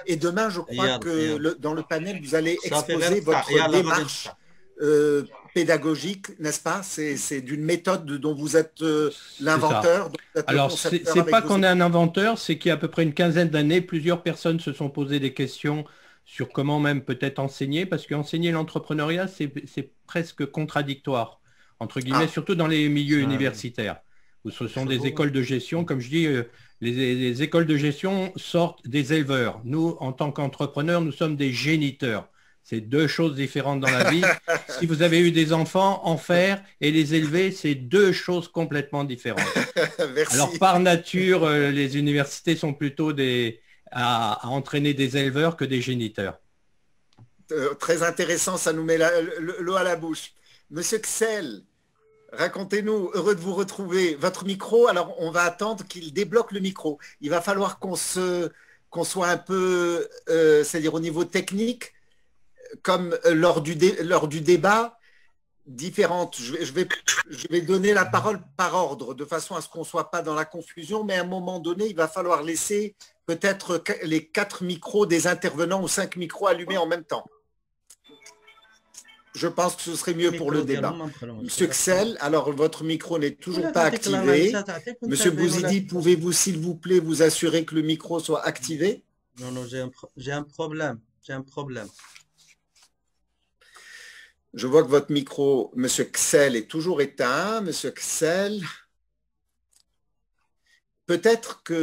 Et demain, je crois يلا que يلا dans le panel, vous allez صافي غير exposer قطع votre يلا غادي démarche نقطع. pédagogique, n'est-ce pas? C'est d'une méthode dont vous êtes C'est ça. l'inventeur, dont vous êtes le Alors, concepteur c'est avec pas vos qu'on est équipes. un inventeur, c'est qu'il y a à peu près une quinzaine d'années, plusieurs personnes se sont posées des questions sur comment même peut-être enseigner, parce qu'enseigner l'entrepreneuriat, c'est presque contradictoire, entre guillemets, Ah, surtout dans les milieux صحيح. universitaires, où ce sont des شوفوا écoles de gestion. Comme je dis, les écoles de gestion sortent des éleveurs. Nous, en tant qu'entrepreneurs, nous sommes des géniteurs. C'est deux choses différentes dans la vie. Si vous avez eu des enfants, en faire et les élever, c'est deux choses complètement différentes. Alors, merci. par nature, les universités sont plutôt à entraîner des éleveurs que des géniteurs. Très intéressant, ça nous met l'eau à la bouche. Monsieur Xel, racontez-nous, heureux de vous retrouver. Votre micro, alors on va attendre qu'il débloque le micro. Il va falloir qu'on soit un peu, c'est-à-dire au niveau technique, comme lors du débat, différentes. Je vais donner la parole par ordre, de façon à ce qu'on ne soit pas dans la confusion, mais à un moment donné, il va falloir laisser peut-être les 4 micros des intervenants ou 5 micros allumés en même temps. Je pense que ce serait mieux pour le الميكرو débat. ديالهم ما مخلوش Monsieur Xel, alors votre micro n'est toujours ولا pas تعطيك لا activé. نسى تعطيك وانت Monsieur ولا Bouzidi, pouvez-vous s'il vous plaît vous assurer que le micro soit activé? non non j'ai un problème Je vois que votre micro, Monsieur Xel, est toujours éteint. Monsieur Xel, peut-être que...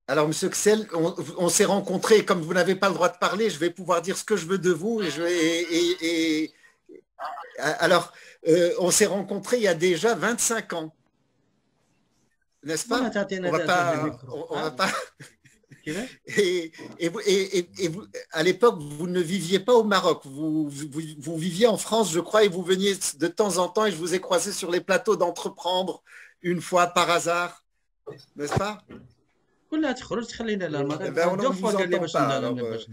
Alors, Monsieur Xel, on s'est rencontrés, comme vous n'avez pas le droit de parler, je vais pouvoir dire ce que je veux de vous. Alors, on s'est rencontrés il y a déjà 25 ans, n'est-ce ولا pas? تعطينا On va صاحبي pas... الميكرو On va pas... كيفاش Et vous, à l'époque, vous ne viviez pas au Maroc, vous viviez en France, je crois, et vous veniez de temps en temps, et je vous ai croisé sur les plateaux d'entreprendre une fois par hasard, n'est-ce pas? كلها تخرج تخلينا Eh للمغرب ben, on دو ne فوا vous قال لي entend باش pas. Alors, باش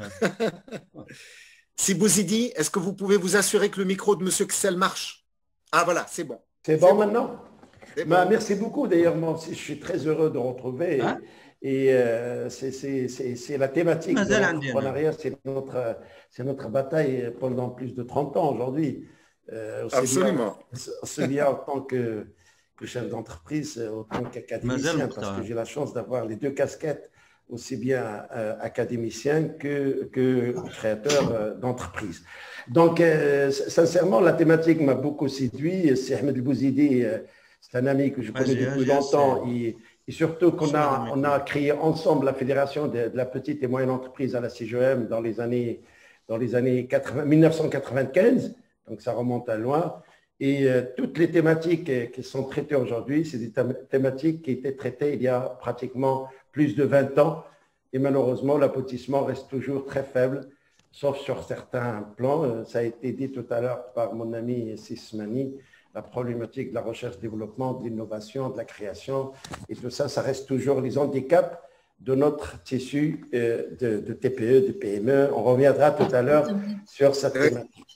si Bouzidi, est-ce que vous pouvez vous assurer que le micro de Monsieur Xel marche? Ah voilà, c'est bon. C'est C'est bon bon. maintenant? C'est Bah, bon. merci beaucoup. D'ailleurs, moi aussi, je suis très heureux de retrouver. ها Et c'est la thématique de مازال عندي انا l'entrepreneuriat, c'est notre bataille pendant plus de 30 ans aujourd'hui. Absolument. Aussi bien en tant que chef d'entreprise, autant مازال qu'académicien, parce que مقطع j'ai la chance d'avoir les deux casquettes, aussi bien académicien que créateur d'entreprise. Donc, sincèrement, la thématique m'a beaucoup séduit. C'est Ahmed El Bouzidi, c'est un ami que je connais اجي depuis اجي longtemps. سي Et surtout qu'on شنو هذا on a الميكرو créé ensemble la fédération de la petite et moyenne entreprise à la CGEM dans les années 1995, donc ça remonte à loin. Et toutes les thématiques qui sont traitées aujourd'hui, c'est des thématiques qui étaient traitées il y a pratiquement plus de 20 ans. Et malheureusement, l'aboutissement reste toujours très faible, sauf sur certains plans. Ça a été dit tout à l'heure par mon ami Sismani, la problématique de la recherche-développement, de l'innovation, de la création, et tout ça, ça reste toujours les handicaps de notre tissu de TPE, de PME. On reviendra tout à l'heure sur cette thématique.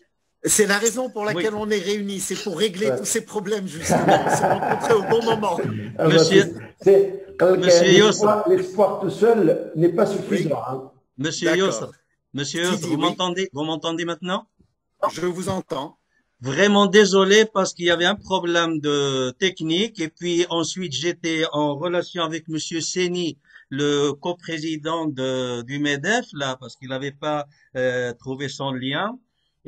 C'est la raison pour وي laquelle on est réunis, c'est pour régler Ouais. tous ces problèmes, justement. On s'est rencontrés au bon moment. Ah bah, مسيو مسيو يوسف l'espoir tout seul n'est pas Oui, suffisant, hein. مسيو يوسف d'accord. مسيو يوسف Sidi, oui, vous m'entendez maintenant je vous entends. vraiment désolé parce qu'il y avait un problème de technique et puis ensuite j'étais en relation avec Monsieur Seni, le coprésident du MEDEF là parce qu'il n'avait pas trouvé son lien.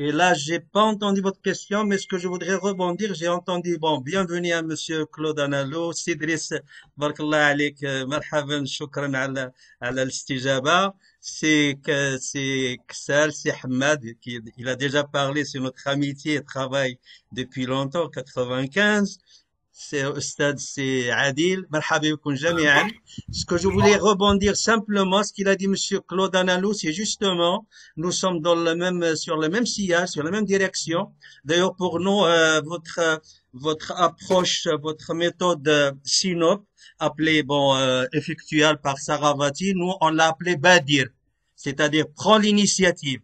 Et là, j'ai pas entendu votre question, mais ce que je voudrais rebondir, j'ai entendu, bon, bienvenue à Monsieur Claude Analo, Sidris, barakallah alik, marhaban, shukran ala l'istijaba. C'est Ksal, c'est Hamad, il a déjà parlé, c'est notre amitié et travail depuis longtemps, 95. C'est Stade, c'est Adil, marhaba bikoun jami'an. Ce que je voulais rebondir simplement, ce qu'il a dit Monsieur Claude Analou, c'est justement, nous sommes sur le même sillage, sur la même direction. D'ailleurs, pour nous, votre approche, votre méthode Sinop, appelée, bon, effectuelle par Saravati, nous, on l'a appelée Badir. C'est-à-dire, prends l'initiative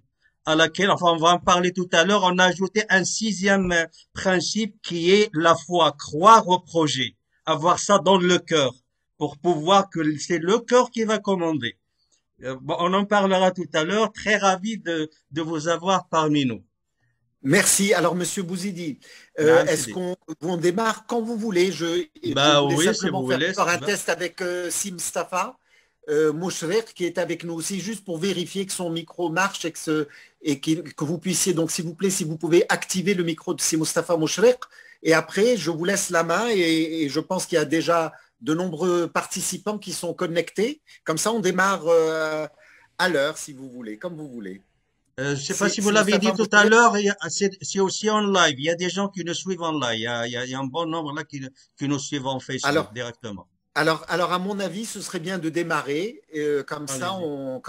à laquelle, enfin, on va en parler tout à l'heure, on a ajouté un 6e principe qui est la foi, croire au projet, avoir ça dans le cœur. pour pouvoir que c'est le cœur qui va commander. Bon, on en parlera tout à l'heure. Très ravi de vous avoir parmi nous. Merci. Alors, Monsieur Bouzidi, Naam, est-ce Sidi. qu'on démarre quand vous voulez? Je Bah voulais oui, si simplement vous faire voulez. un test avec Si Mustafa Mouchrik, qui est avec nous aussi, juste pour vérifier que son micro marche que vous puissiez, donc s'il vous plaît, si vous pouvez activer le micro de Si Mustafa Mouchrik. Et après, je vous laisse la main et je pense qu'il y a déjà de nombreux participants qui sont connectés. Comme ça, on démarre à l'heure, si vous voulez, comme vous voulez. Je sais pas si vous Si l'avez dit Mustafa tout à Mouchrik. l'heure, c'est aussi en live. Il y a des gens qui nous suivent en live. Il y a un bon nombre là qui nous suivent en Facebook Alors, directement. alors, à mon avis, ce serait bien de démarrer. Allez-y. Comme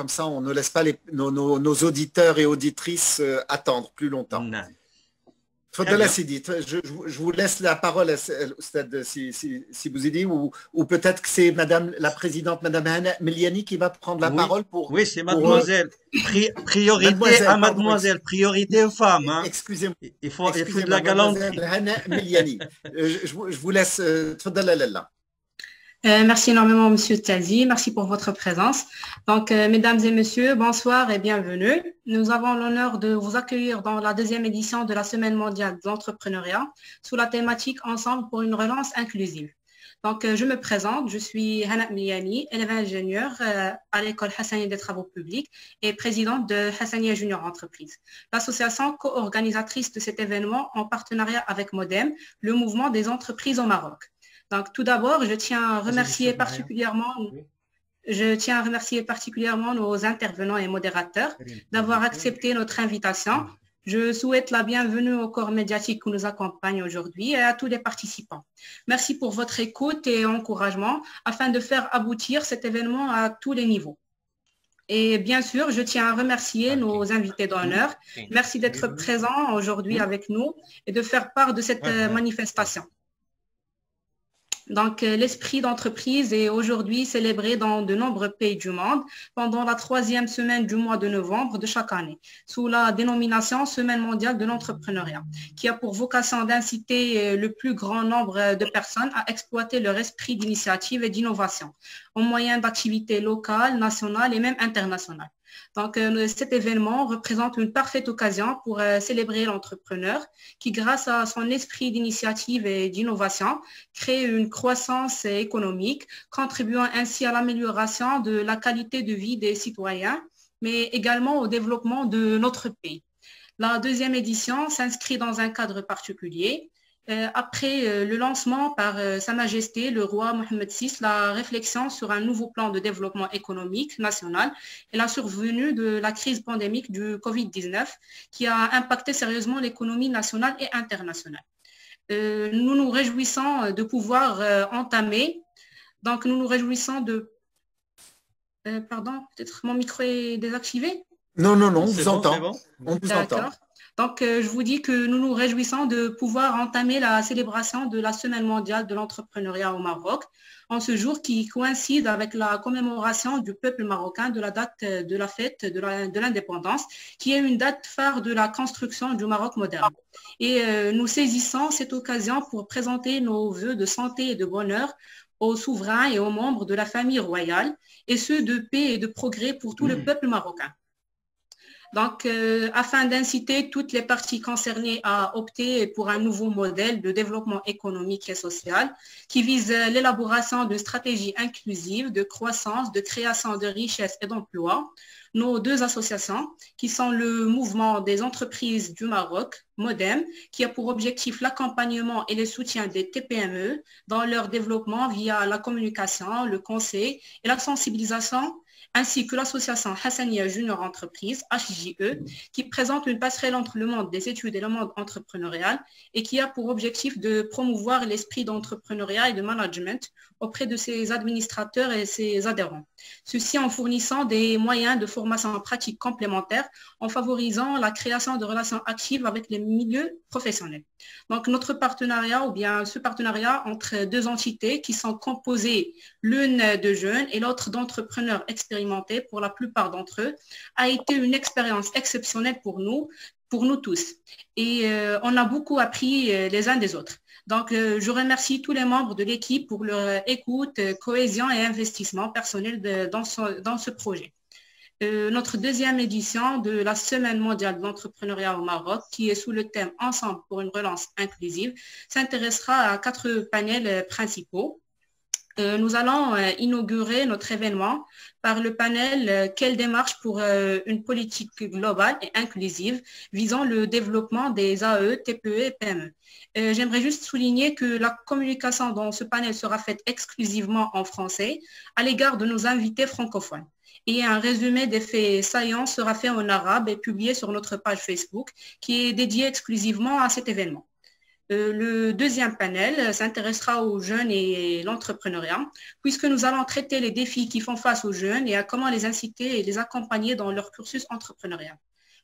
ça, on ne laisse pas nos auditeurs et auditrices attendre plus longtemps. Naam. Très Fadala bien. Sidi, je vous laisse la parole au stade si vous y dites, ou peut-être que c'est Madame la Présidente, Madame Hana Meliani, qui va prendre la Oui, parole oui, c'est pour mademoiselle. Priorité à Mademoiselle, pardon, mademoiselle, priorité aux femmes, hein. excusez-moi, Il faut de la Mademoiselle galanterie. Hana Meliani. Je vous laisse, Tfadala Lalla. Merci énormément, Monsieur Tazi. Merci pour votre présence. Donc, mesdames et messieurs, bonsoir et bienvenue. Nous avons l'honneur de vous accueillir dans la deuxième édition de la Semaine mondiale de l'entrepreneuriat sous la thématique Ensemble pour une relance inclusive. Donc, je me présente. Je suis Hana Miani, élève ingénieur à l'école Hassania des travaux publics et présidente de Hassania Junior Entreprise, l'association co-organisatrice de cet événement en partenariat avec Modem, le mouvement des entreprises au Maroc. Donc, tout d'abord, je tiens à remercier particulièrement nos intervenants et modérateurs d'avoir accepté notre invitation. Je souhaite la bienvenue au corps médiatique qui nous accompagne aujourd'hui et à tous les participants. Merci pour votre écoute et encouragement afin de faire aboutir cet événement à tous les niveaux. Et bien sûr, je tiens à remercier nos invités d'honneur. Merci d'être présents aujourd'hui avec nous et de faire part de cette manifestation. Donc, l'esprit d'entreprise est aujourd'hui célébré dans de nombreux pays du monde pendant la 3e semaine du mois de novembre de chaque année, sous la dénomination Semaine mondiale de l'entrepreneuriat, qui a pour vocation d'inciter le plus grand nombre de personnes à exploiter leur esprit d'initiative et d'innovation, au moyen d'activités locales, nationales et même internationales. Donc, cet événement représente une parfaite occasion pour célébrer l'entrepreneur qui, grâce à son esprit d'initiative et d'innovation, crée une croissance économique, contribuant ainsi à l'amélioration de la qualité de vie des citoyens, mais également au développement de notre pays. La deuxième édition s'inscrit dans un cadre particulier. Après le lancement par Sa Majesté le roi Mohammed VI, la réflexion sur un nouveau plan de développement économique national et la survenue de la crise pandémique du Covid-19 qui a impacté sérieusement l'économie nationale et internationale. Nous nous réjouissons de pouvoir entamer, donc nous nous réjouissons de... pardon, peut-être mon micro est désactivé? Non, on C'est vous bon, entend. c'est bon. On vous entend. D'accord. Donc, je vous dis que nous nous réjouissons de pouvoir entamer la célébration de la Semaine mondiale de l'entrepreneuriat au Maroc, en ce jour qui coïncide avec la commémoration du peuple marocain de la date de la fête de l'indépendance, qui est une date phare de la construction du Maroc moderne. Et nous saisissons cette occasion pour présenter nos vœux de santé et de bonheur aux souverains et aux membres de la famille royale, et ceux de paix et de progrès pour tout le peuple marocain. Donc, afin d'inciter toutes les parties concernées à opter pour un nouveau modèle de développement économique et social qui vise l'élaboration d'une stratégie inclusive de croissance, de création de richesses et d'emplois, nos deux associations, qui sont le mouvement des entreprises du Maroc, Modem, qui a pour objectif l'accompagnement et le soutien des TPME dans leur développement via la communication, le conseil et la sensibilisation, ainsi que l'association Hassania Junior Entreprise, HJE, qui présente une passerelle entre le monde des études et le monde entrepreneurial et qui a pour objectif de promouvoir l'esprit d'entrepreneuriat et de management auprès de ses administrateurs et ses adhérents. Ceci en fournissant des moyens de formation pratique complémentaires, en favorisant la création de relations actives avec les milieux professionnels. Donc, notre partenariat, ou bien ce partenariat entre deux entités qui sont composées l'une de jeunes et l'autre d'entrepreneurs expérimentés pour la plupart d'entre eux, a été une expérience exceptionnelle pour nous tous. Et on a beaucoup appris les uns des autres. Donc, je remercie tous les membres de l'équipe pour leur écoute, cohésion et investissement personnel dans ce projet. Notre deuxième édition de la Semaine mondiale de l'entrepreneuriat au Maroc, qui est sous le thème « Ensemble pour une relance inclusive », s'intéressera à 4 panels principaux. Nous allons inaugurer notre événement par le panel « Quelle démarche pour une politique globale et inclusive visant le développement des AE, TPE et PME ». J'aimerais juste souligner que la communication dans ce panel sera faite exclusivement en français à l'égard de nos invités francophones. Et un résumé des faits saillants sera fait en arabe et publié sur notre page Facebook qui est dédiée exclusivement à cet événement. Le deuxième panel s'intéressera aux jeunes et l'entrepreneuriat, puisque nous allons traiter les défis qui font face aux jeunes et à comment les inciter et les accompagner dans leur cursus entrepreneurial.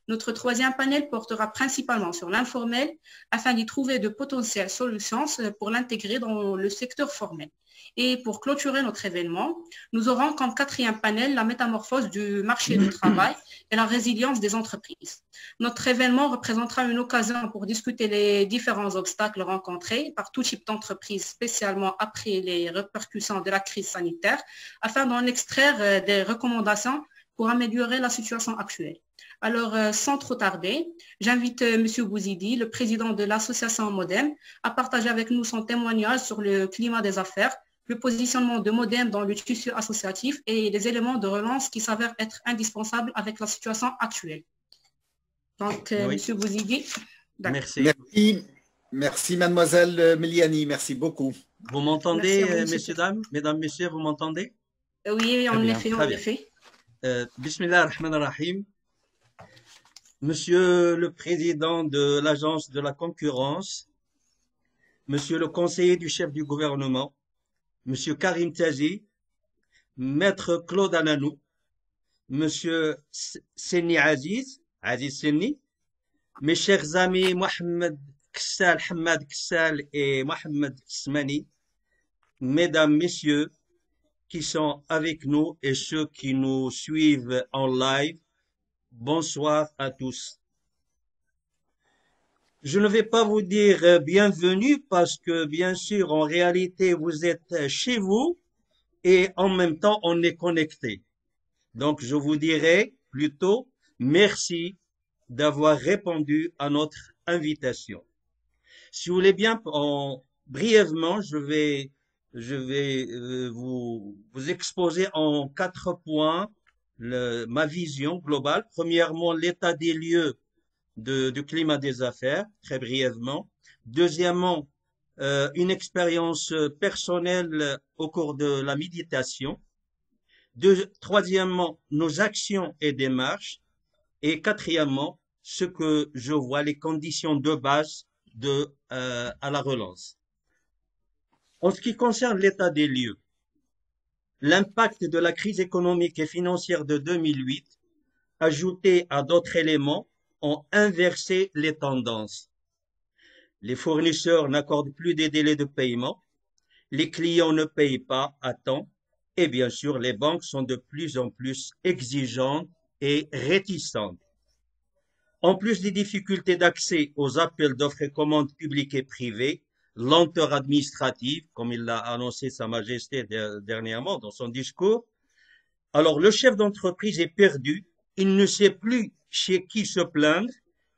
Notre troisième panel portera principalement sur l'informel afin d'y trouver de potentielles solutions pour l'intégrer dans le secteur formel. Et pour clôturer notre événement, nous aurons comme 4e panel la métamorphose du marché du travail et la résilience des entreprises. Notre événement représentera une occasion pour discuter les différents obstacles rencontrés par tout type d'entreprise, spécialement après les répercussions de la crise sanitaire, afin d'en extraire des recommandations pour améliorer la situation actuelle. Alors, sans trop tarder, j'invite M. Bouzidi, le président de l'association Modem, à partager avec nous son témoignage sur le climat des affaires, le positionnement de Modem dans le tissu associatif et les éléments de relance qui s'avèrent être indispensables avec la situation actuelle. Donc, Oui. M. Bouzidi. Merci. Merci, mademoiselle Meliani, merci beaucoup. Vous m'entendez, Merci à vous, messieurs, dames, mesdames, messieurs, vous m'entendez? Oui, en bien, effet, très en bien. effet. Bismillah ar-Rahman ar-Rahim. Monsieur le président de l'Agence de la concurrence, monsieur le conseiller du chef du gouvernement, monsieur Karim Tazi, maître Claude Ananou, monsieur Senni Aziz Senni, mes chers amis Mohamed Kessal, Hamad Kessal et Mohamed Smani, mesdames, messieurs, qui sont avec nous et ceux qui nous suivent en live, bonsoir à tous. Je ne vais pas vous dire bienvenue parce que bien sûr, en réalité, vous êtes chez vous et en même temps, on est connecté. Donc, je vous dirai plutôt merci d'avoir répondu à notre invitation. Si vous voulez bien, brièvement, je vais vous exposer en 4 points ma vision globale. Premièrement, l'état des lieux du climat des affaires, très brièvement. Deuxièmement, une expérience personnelle au cours de la méditation. Troisièmement, nos actions et démarches. Et quatrièmement, ce que je vois, les conditions de base à la relance. En ce qui concerne l'état des lieux, l'impact de la crise économique et financière de 2008, ajouté à d'autres éléments, ont inversé les tendances. Les fournisseurs n'accordent plus des délais de paiement, les clients ne payent pas à temps, et bien sûr, les banques sont de plus en plus exigeantes et réticentes. En plus des difficultés d'accès aux appels d'offres et commandes publiques et privées, lenteur administrative, comme il l'a annoncé Sa Majesté dernièrement dans son discours, alors le chef d'entreprise est perdu, il ne sait plus chez qui se plaindre,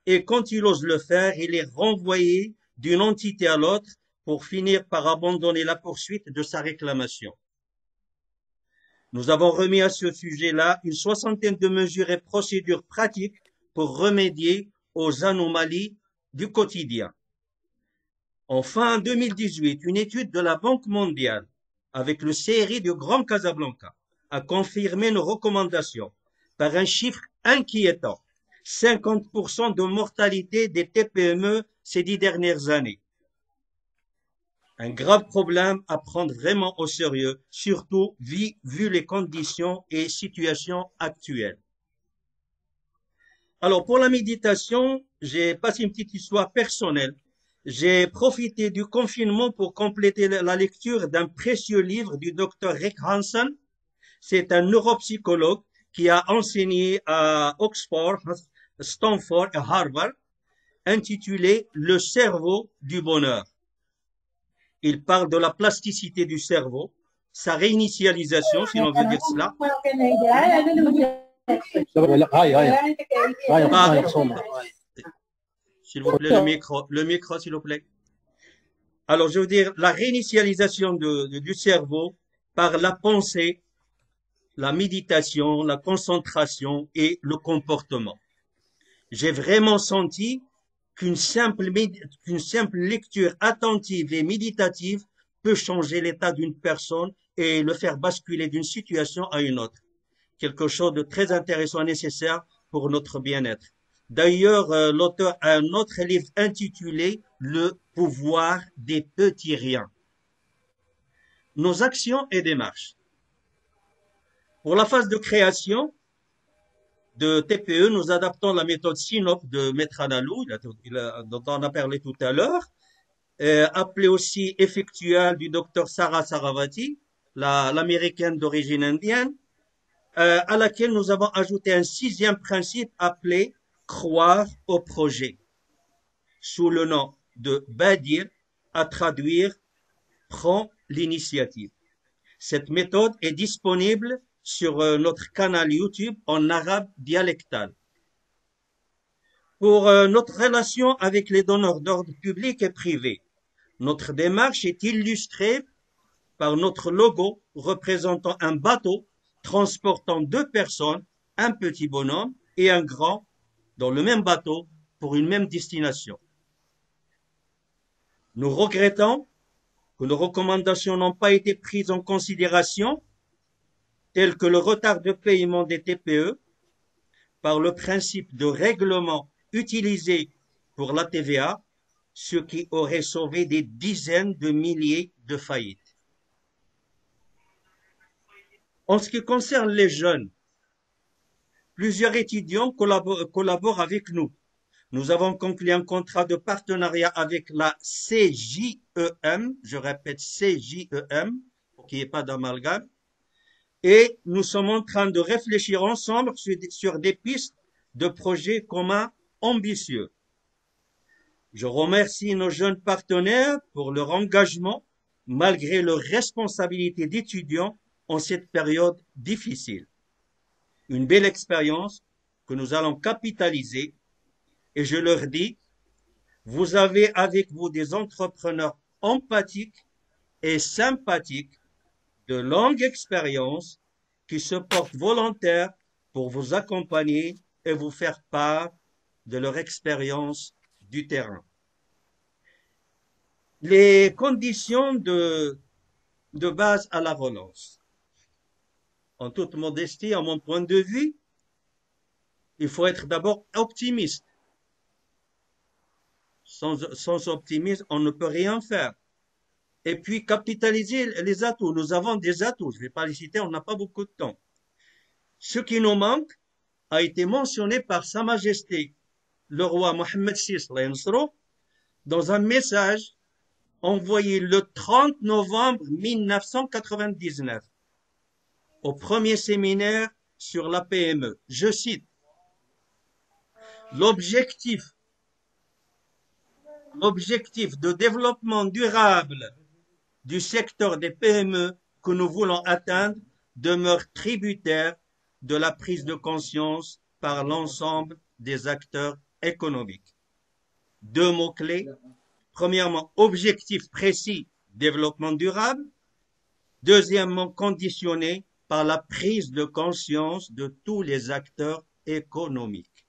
et quand il ose le faire, il est renvoyé d'une entité à l'autre pour finir par abandonner la poursuite de sa réclamation. Nous avons remis à ce sujet-là une 60aine de mesures et procédures pratiques pour remédier aux anomalies du quotidien. En fin 2018, une étude de la Banque mondiale avec le CRI du Grand Casablanca a confirmé nos recommandations par un chiffre inquiétant, 50% de mortalité des TPME ces 10 dernières années. Un grave problème à prendre vraiment au sérieux, surtout vu les conditions et situations actuelles. Alors, pour la méditation, j'ai passé une petite histoire personnelle. J'ai profité du confinement pour compléter la lecture d'un précieux livre du docteur Rick Hansen. C'est un neuropsychologue qui a enseigné à Oxford, Stanford et Harvard, intitulé « Le cerveau du bonheur ». Il parle de la plasticité du cerveau, sa réinitialisation, si l'on veut dire cela. S'il vous plaît, le micro, s'il vous plaît. Alors, je veux dire, la réinitialisation du cerveau par la pensée, la méditation, la concentration et le comportement. J'ai vraiment senti qu'une simple lecture attentive et méditative peut changer l'état d'une personne et le faire basculer d'une situation à une autre. Quelque chose de très intéressant et nécessaire pour notre bien-être. D'ailleurs, l'auteur a un autre livre intitulé « Le pouvoir des petits riens ». Nos actions et démarches. Pour la phase de création de TPE, nous adaptons la méthode SYNOP de Maître Analou, dont on a parlé tout à l'heure, appelée aussi effectuelle du docteur Sarah Saravati, l'américaine d'origine indienne, à laquelle nous avons ajouté un 6e principe appelé croire au projet, sous le nom de Badir, à traduire prends l'initiative. Cette méthode est disponible sur notre canal YouTube en arabe dialectal. Pour notre relation avec les donneurs d'ordre public et privé, notre démarche est illustrée par notre logo représentant un bateau transportant 2 personnes, un petit bonhomme et un grand, dans le même bateau pour une même destination. Nous regrettons que nos recommandations n'ont pas été prises en considération, telles que le retard de paiement des TPE par le principe de règlement utilisé pour la TVA, ce qui aurait sauvé des dizaines de milliers de faillites. En ce qui concerne les jeunes, plusieurs étudiants collaborent avec nous. Nous avons conclu un contrat de partenariat avec la CJEM, je répète CJEM, pour qu'il n'y ait pas d'amalgame, et nous sommes en train de réfléchir ensemble sur des pistes de projets communs ambitieux. Je remercie nos jeunes partenaires pour leur engagement malgré leur responsabilité d'étudiants en cette période difficile. Une belle expérience que nous allons capitaliser et je leur dis, vous avez avec vous des entrepreneurs empathiques et sympathiques de longue expérience qui se portent volontaires pour vous accompagner et vous faire part de leur expérience du terrain. Les conditions de base à la relance. En toute modestie, à mon point de vue, il faut être d'abord optimiste. Sans optimisme, on ne peut rien faire. Et puis, capitaliser les atouts. Nous avons des atouts. Je ne vais pas les citer, on n'a pas beaucoup de temps. Ce qui nous manque a été mentionné par Sa Majesté, le roi Mohammed VI, dans un message envoyé le 30 novembre 1999 au premier séminaire sur la PME. Je cite, l'objectif de développement durable du secteur des PME que nous voulons atteindre demeure tributaire de la prise de conscience par l'ensemble des acteurs économiques. 2 mots-clés. Premièrement, objectif précis, développement durable. Deuxièmement, conditionné par la prise de conscience de tous les acteurs économiques.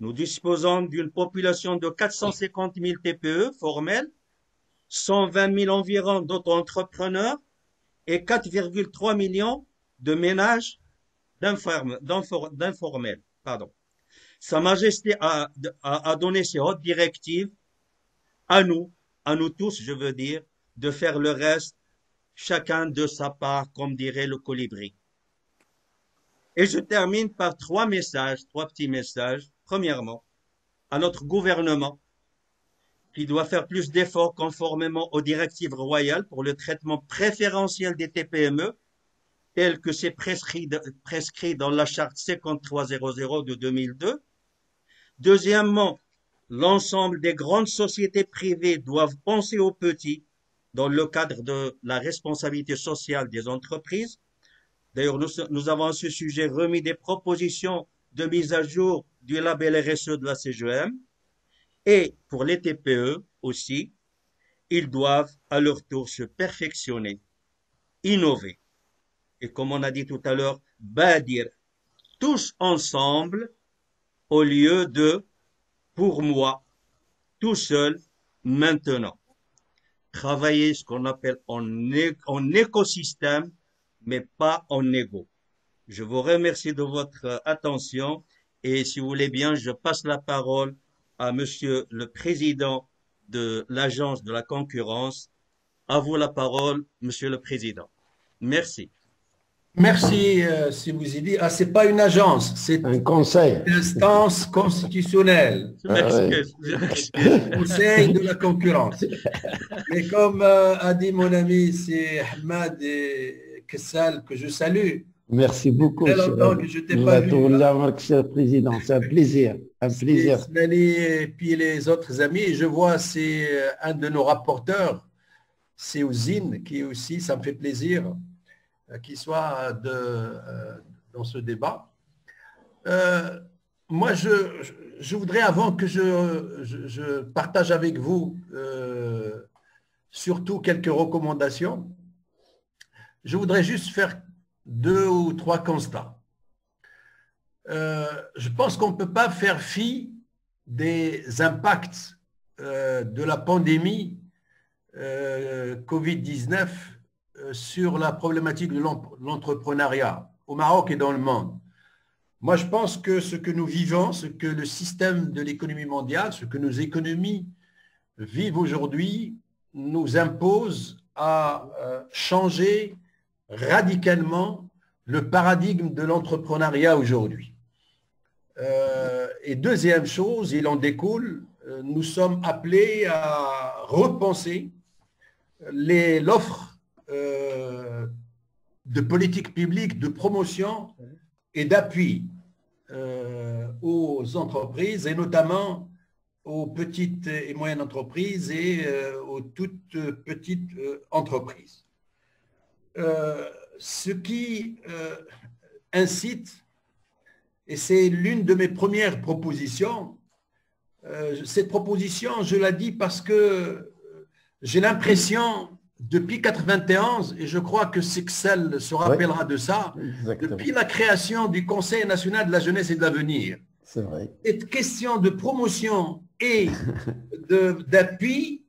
Nous disposons d'une population de 450 000 TPE formelles, 120 000 environ d'auto-entrepreneurs et 4,3 millions de ménages d'informels. Sa Majesté a donné ses hautes directives à nous tous, je veux dire, de faire le reste, chacun de sa part, comme dirait le colibri. Et je termine par 3 petits messages. Premièrement, à notre gouvernement, qui doit faire plus d'efforts conformément aux directives royales pour le traitement préférentiel des TPME, tel que c'est prescrit dans la charte 5300 de 2002. Deuxièmement, l'ensemble des grandes sociétés privées doivent penser aux petits dans le cadre de la responsabilité sociale des entreprises. D'ailleurs, nous avons à ce sujet remis des propositions de mise à jour du label RSE de la CGM. Et pour les TPE aussi, ils doivent à leur tour se perfectionner, innover. Et comme on a dit tout à l'heure, bâtir tous ensemble au lieu de pour moi, tout seul, maintenant. Travailler ce qu'on appelle en écosystème, mais pas en égo. Je vous remercie de votre attention et si vous voulez bien, je passe la parole à Monsieur le Président de l'Agence de la concurrence. À vous la parole, Monsieur le Président. Merci. Merci, si vous y dites. Ah, c'est pas une agence, c'est Un conseil. une instance constitutionnelle. Je m'excuse. Je m'excuse. Conseil de la concurrence. Et comme a dit mon ami, c'est Ahmad Kessal, que je salue. Merci beaucoup. Ça fait longtemps que je t'ai pas vu. Monsieur le Président, c'est un plaisir. Un plaisir. Snali et puis les autres amis. Je vois, c'est un de nos rapporteurs, c'est Ouzine, qui aussi, ça me fait plaisir qu'il soit dans ce débat. Moi, je voudrais, avant que je partage avec vous surtout quelques recommandations, je voudrais juste faire 2 ou 3 constats. Je pense qu'on ne peut pas faire fi des impacts de la pandémie Covid-19 sur la problématique de l'entrepreneuriat au Maroc et dans le monde. Moi, je pense que ce que nous vivons, ce que le système de l'économie mondiale, ce que nos économies vivent aujourd'hui, nous impose à changer radicalement le paradigme de l'entrepreneuriat aujourd'hui. Et deuxième chose, il en découle, nous sommes appelés à repenser l'offre de politique publique, de promotion et d'appui aux entreprises et notamment aux petites et moyennes entreprises et aux toutes petites entreprises. Ce qui incite, et c'est l'une de mes premières propositions, cette proposition, je la dis parce que j'ai l'impression, depuis 1991, et je crois que Sexel se rappellera de ça, Exactement. depuis la création du Conseil national de la jeunesse et de l'avenir, C'est vrai. cette question de promotion et d'appui,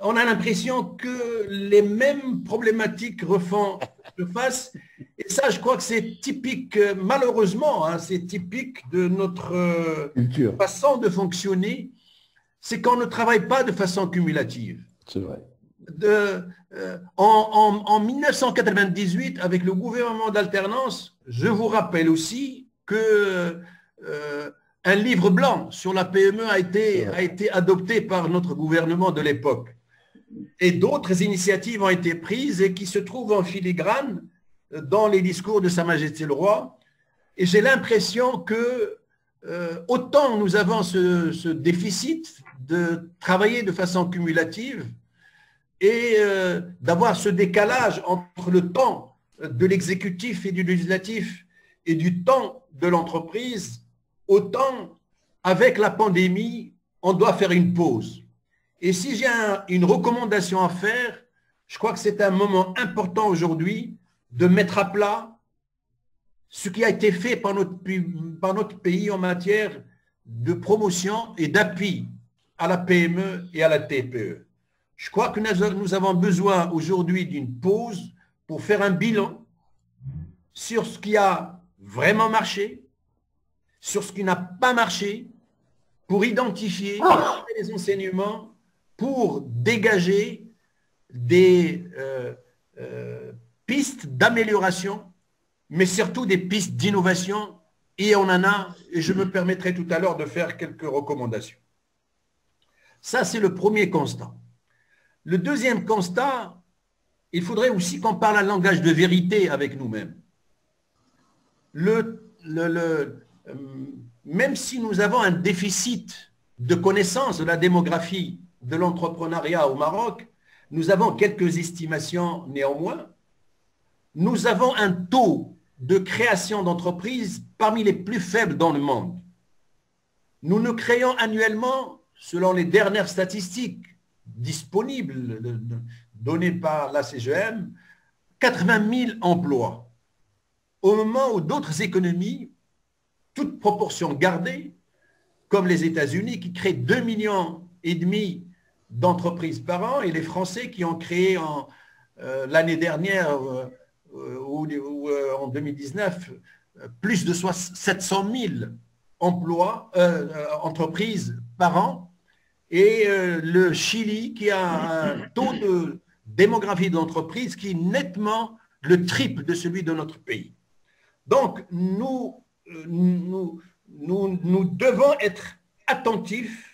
on a l'impression que les mêmes problématiques refont surface. Et ça, je crois que c'est typique, malheureusement, hein, c'est typique de notre Culture. façon de fonctionner, c'est qu'on ne travaille pas de façon cumulative. C'est vrai. En 1998, avec le gouvernement d'alternance, je vous rappelle aussi que un livre blanc sur la PME a été adopté par notre gouvernement de l'époque. Et d'autres initiatives ont été prises et qui se trouvent en filigrane dans les discours de Sa Majesté le Roi. Et j'ai l'impression que autant nous avons ce déficit de travailler de façon cumulative et d'avoir ce décalage entre le temps de l'exécutif et du législatif et du temps de l'entreprise, autant avec la pandémie, on doit faire une pause. Et si j'ai une recommandation à faire, je crois que c'est un moment important aujourd'hui de mettre à plat ce qui a été fait par notre pays en matière de promotion et d'appui à la PME et à la TPE. Je crois que nous avons besoin aujourd'hui d'une pause pour faire un bilan sur ce qui a vraiment marché, sur ce qui n'a pas marché, pour identifier les enseignements, pour dégager des pistes d'amélioration, mais surtout des pistes d'innovation, et on en a, et je me permettrai tout à l'heure de faire quelques recommandations. Ça, c'est le premier constat. Le deuxième constat, il faudrait aussi qu'on parle un langage de vérité avec nous-mêmes. Même si nous avons un déficit de connaissance de la démographie de l'entrepreneuriat au Maroc, nous avons quelques estimations néanmoins. Nous avons un taux de création d'entreprises parmi les plus faibles dans le monde. Nous ne créons annuellement, selon les dernières statistiques disponibles données par la CGM, 80 000 emplois. Au moment où d'autres économies, toutes proportions gardées, comme les États-Unis qui créent 2,5 millions d'entreprises par an, et les Français qui ont créé l'année dernière ou en 2019 plus de 700 000 entreprises par an, et le Chili qui a un taux de démographie d'entreprises qui est nettement le triple de celui de notre pays. Donc, nous devons être attentifs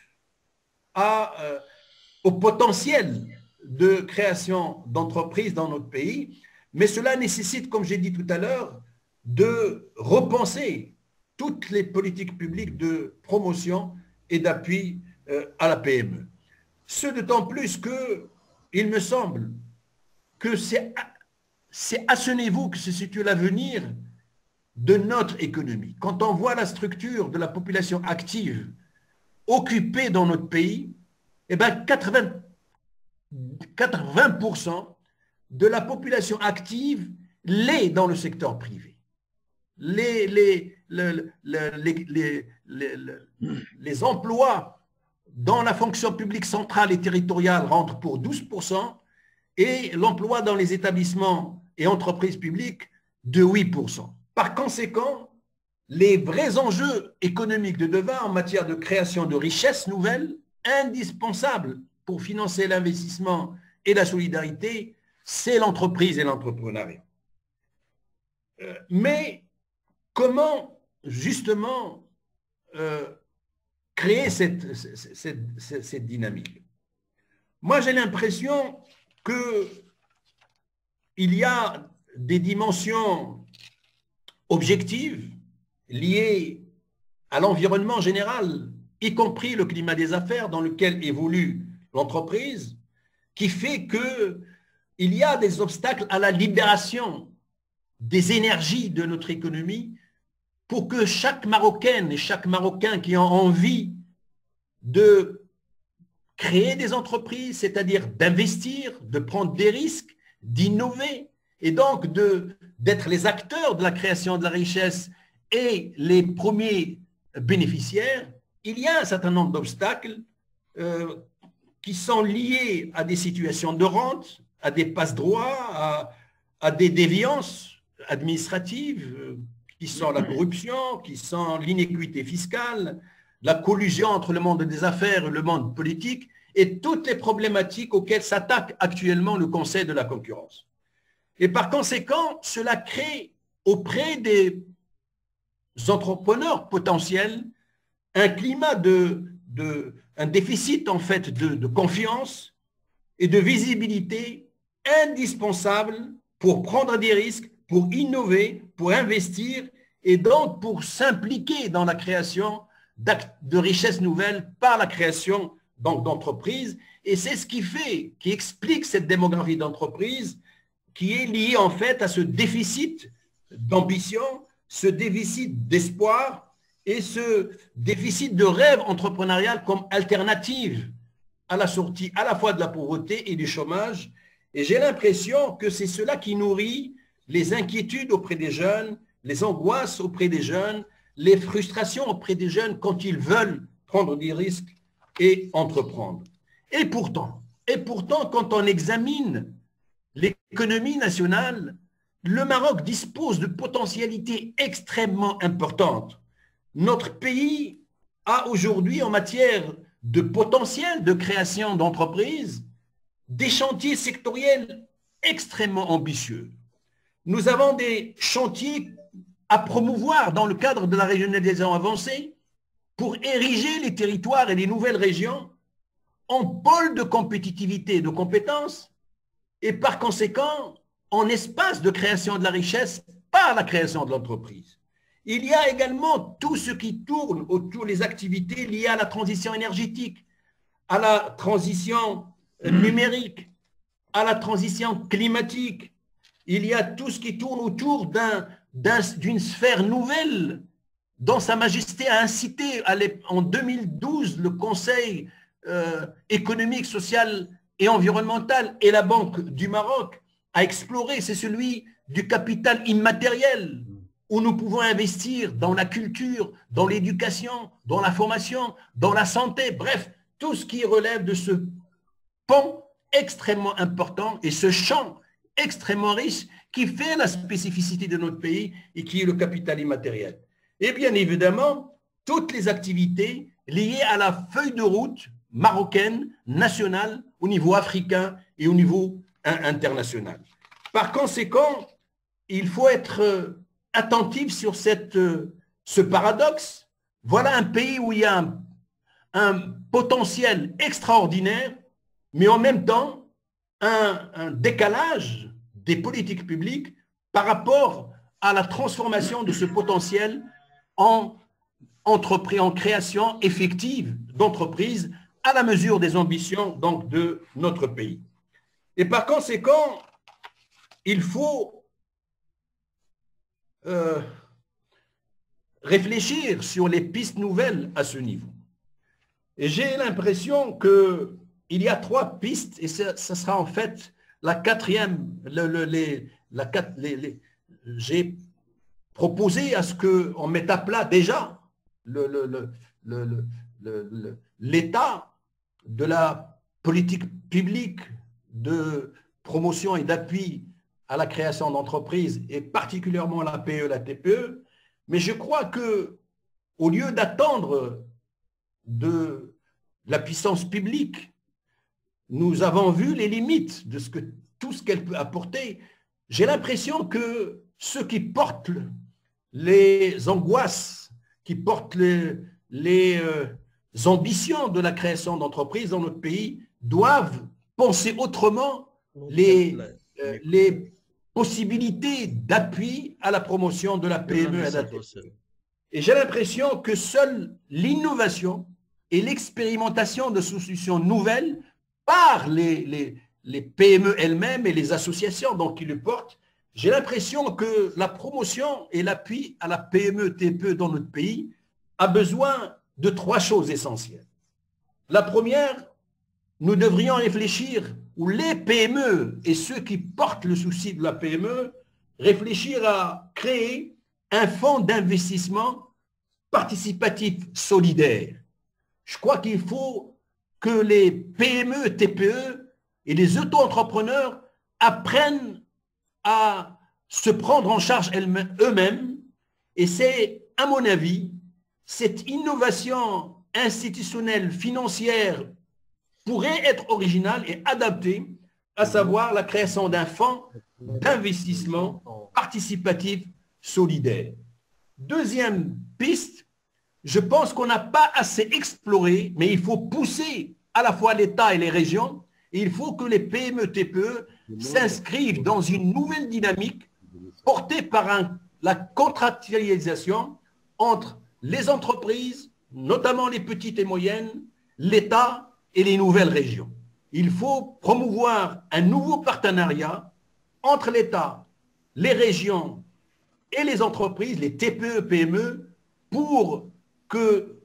au potentiel de création d'entreprises dans notre pays, mais cela nécessite, comme j'ai dit tout à l'heure, de repenser toutes les politiques publiques de promotion et d'appui à la PME. Ce d'autant plus que, il me semble, que c'est à ce niveau que se situe l'avenir de notre économie. Quand on voit la structure de la population active occupée dans notre pays, eh bien 80% de la population active l'est dans le secteur privé. Les emplois dans la fonction publique centrale et territoriale rentrent pour 12% et l'emploi dans les établissements et entreprises publiques de 8%. Par conséquent, les vrais enjeux économiques de demain en matière de création de richesses nouvelles, indispensables pour financer l'investissement et la solidarité, c'est l'entreprise et l'entrepreneuriat. Mais comment justement créer cette dynamique? Moi, j'ai l'impression qu'il y a des dimensions objectives liées à l'environnement général, y compris le climat des affaires dans lequel évolue l'entreprise, qui fait qu'il y a des obstacles à la libération des énergies de notre économie pour que chaque Marocaine et chaque Marocain qui a envie de créer des entreprises, c'est-à-dire d'investir, de prendre des risques, d'innover et donc d'être les acteurs de la création de la richesse et les premiers bénéficiaires, il y a un certain nombre d'obstacles qui sont liés à des situations de rente, à des passe-droits, à des déviances administratives qui sont la corruption, qui sont l'inéquité fiscale, la collusion entre le monde des affaires et le monde politique et toutes les problématiques auxquelles s'attaque actuellement le Conseil de la concurrence. Et par conséquent, cela crée auprès des entrepreneurs potentiels un climat un déficit en fait de confiance et de visibilité indispensable pour prendre des risques, pour innover, pour investir et donc pour s'impliquer dans la création de richesses nouvelles par la création d'entreprises. Et c'est ce qui explique cette démographie d'entreprises qui est liée en fait à ce déficit d'ambition, ce déficit d'espoir et ce déficit de rêve entrepreneurial comme alternative à la sortie à la fois de la pauvreté et du chômage. Et j'ai l'impression que c'est cela qui nourrit les inquiétudes auprès des jeunes, les angoisses auprès des jeunes, les frustrations auprès des jeunes quand ils veulent prendre des risques et entreprendre. Et pourtant, quand on examine l'économie nationale, le Maroc dispose de potentialités extrêmement importantes. Notre pays a aujourd'hui, en matière de potentiel de création d'entreprises, des chantiers sectoriels extrêmement ambitieux. Nous avons des chantiers à promouvoir dans le cadre de la régionalisation avancée pour ériger les territoires et les nouvelles régions en pôle de compétitivité et de compétences et par conséquent en espace de création de la richesse par la création de l'entreprise. Il y a également tout ce qui tourne autour des activités liées à la transition énergétique, à la transition numérique, à la transition climatique. Il y a tout ce qui tourne autour d'une sphère nouvelle dont Sa Majesté a incité en 2012 le Conseil économique, social et environnemental et la Banque du Maroc à explorer. C'est celui du capital immatériel, où nous pouvons investir dans la culture, dans l'éducation, dans la formation, dans la santé, bref, tout ce qui relève de ce pont extrêmement important et ce champ extrêmement riche qui fait la spécificité de notre pays et qui est le capital immatériel. Et bien évidemment, toutes les activités liées à la feuille de route marocaine, nationale, au niveau africain et au niveau international. Par conséquent, il faut être attentif sur ce paradoxe. Voilà un pays où il y a un potentiel extraordinaire, mais en même temps, un décalage des politiques publiques par rapport à la transformation de ce potentiel en création effective d'entreprises à la mesure des ambitions donc, de notre pays. Et par conséquent, il faut réfléchir sur les pistes nouvelles à ce niveau. Et j'ai l'impression qu'il y a 3 pistes, et ce sera en fait la quatrième. J'ai proposé à ce qu'on mette à plat déjà l'état de la politique publique de promotion et d'appui à la création d'entreprises, et particulièrement la PE, la TPE. Mais je crois que, au lieu d'attendre de la puissance publique, nous avons vu les limites de tout ce qu'elle peut apporter. J'ai l'impression que ceux qui portent les angoisses, qui portent les ambitions de la création d'entreprises dans notre pays doivent penser autrement les possibilités d'appui à la promotion de la PME et de la TPE. Et j'ai l'impression que seule l'innovation et l'expérimentation de solutions nouvelles par les PME elles-mêmes et les associations donc, qui le portent, j'ai l'impression que la promotion et l'appui à la PME, TPE dans notre pays a besoin de 3 choses essentielles. La première, nous devrions réfléchir, ou les PME et ceux qui portent le souci de la PME, réfléchir à créer un fonds d'investissement participatif solidaire. Je crois qu'il faut que les PME, TPE et les auto-entrepreneurs apprennent à se prendre en charge eux-mêmes, et c'est, à mon avis, cette innovation institutionnelle, financière, pourrait être originale et adaptée, à savoir la création d'un fonds d'investissement participatif solidaire. Deuxième piste, je pense qu'on n'a pas assez exploré, mais il faut pousser à la fois l'État et les régions, et il faut que les PME, TPE s'inscrivent dans une nouvelle dynamique portée par la contractualisation entre les entreprises, notamment les petites et moyennes, l'État et les nouvelles régions. Il faut promouvoir un nouveau partenariat entre l'État, les régions et les entreprises, les TPE, PME, pour que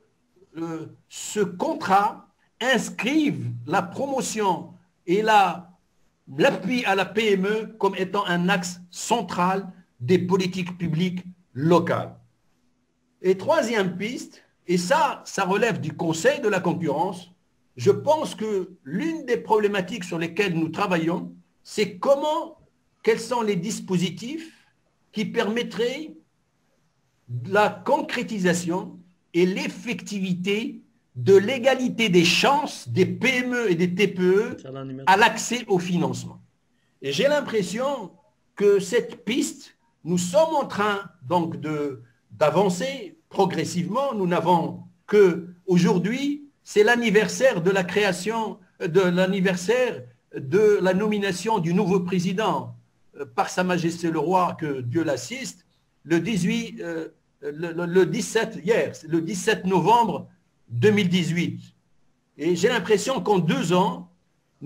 ce contrat inscrive la promotion et l'appui à la PME comme étant un axe central des politiques publiques locales. Et troisième piste, et ça relève du Conseil de la concurrence, je pense que l'une des problématiques sur lesquelles nous travaillons, c'est quels sont les dispositifs qui permettraient la concrétisation et l'effectivité de l'égalité des chances des PME et des TPE à l'accès au financement. Et j'ai l'impression que cette piste, nous sommes en train donc d'avancer progressivement. Nous n'avons qu'aujourd'hui, c'est l'anniversaire de la création, l'anniversaire de la nomination du nouveau président par Sa Majesté le Roi, que Dieu l'assiste, le 17 novembre 2018. Et j'ai l'impression qu'en 2 ans,